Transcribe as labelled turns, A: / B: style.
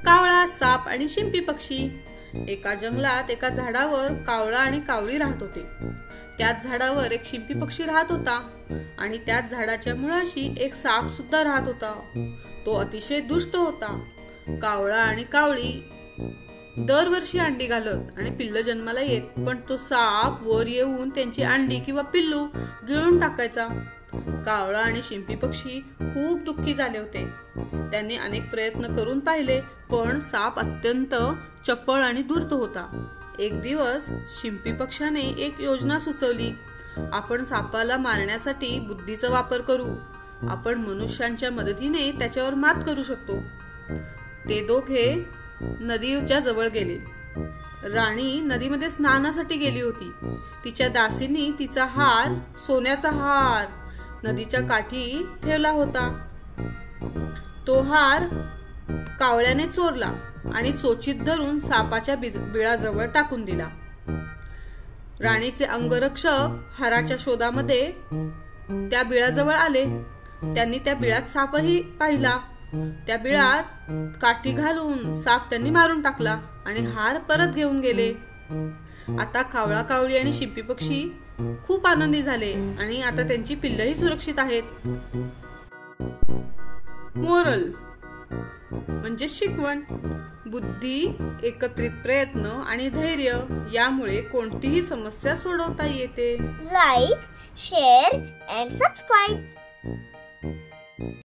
A: कावळा, साप आणि शिंपी पक्षी. एका जंगलात एका झाडावर कावळा आणि कावळी राहत होते. त्याच झाडावर एक शिंपी पक्षी राहत होता आणि त्याच झाडाच्या मुळाशी एक साप सुद्धा राहत होता. तो अतिशय दुष्ट होता. कावळा आणि कावळी दरवर्षी अंडी घालत आणि पिल्ल जन्माला येत, पण तो साप वर येऊन त्यांची अंडी किंवा पिल्लू गिळून टाकायचा. कावळा आणि शिंपी पक्षी खूप दुःखी झाले होते. त्यांनी अनेक प्रयत्न करून पाहिले, पण साप अत्यंत चपळ आणि धूर्त होता. एक दिवस शिंपी पक्षाने एक योजना सुचवली. आपण सापाला मारण्यासाठी बुद्धीचा वापर करू. आपण मनुष्यांच्या मदतीने त्याच्यावर मात करू शकतो. ते दोघे नदीच्या जवळ गेले. राणी नदीमध्ये स्नानासाठी गेली होती. तिच्या दासींनी तिचा हार, सोन्याचा हार, नदीच्या काठी ठेवला होता. तो हार कावळ्याने चोरला आणि चोचीत धरून सापाच्या बिळाजवळ टाकून दिला. राणीचे अंगरक्षक हाराच्या शोधामध्ये त्या बिळाजवळ आले. त्यांनी त्या बिळात सापही पाहिला. त्या बिळात काठी घालून साप त्यांनी मारून टाकला आणि हार परत घेऊन गेले. आता कावळा, कावळी आणि शिंपी पक्षी खूप आनंदी झाले आणि आता त्यांची पिल्लही सुरक्षित आहेत. मोरल म्हणजे शिकवण. बुद्धी, एकत्रित प्रयत्न आणि धैर्य यामुळे कोणतीही समस्या सोडवता येते.
B: Like, share and subscribe.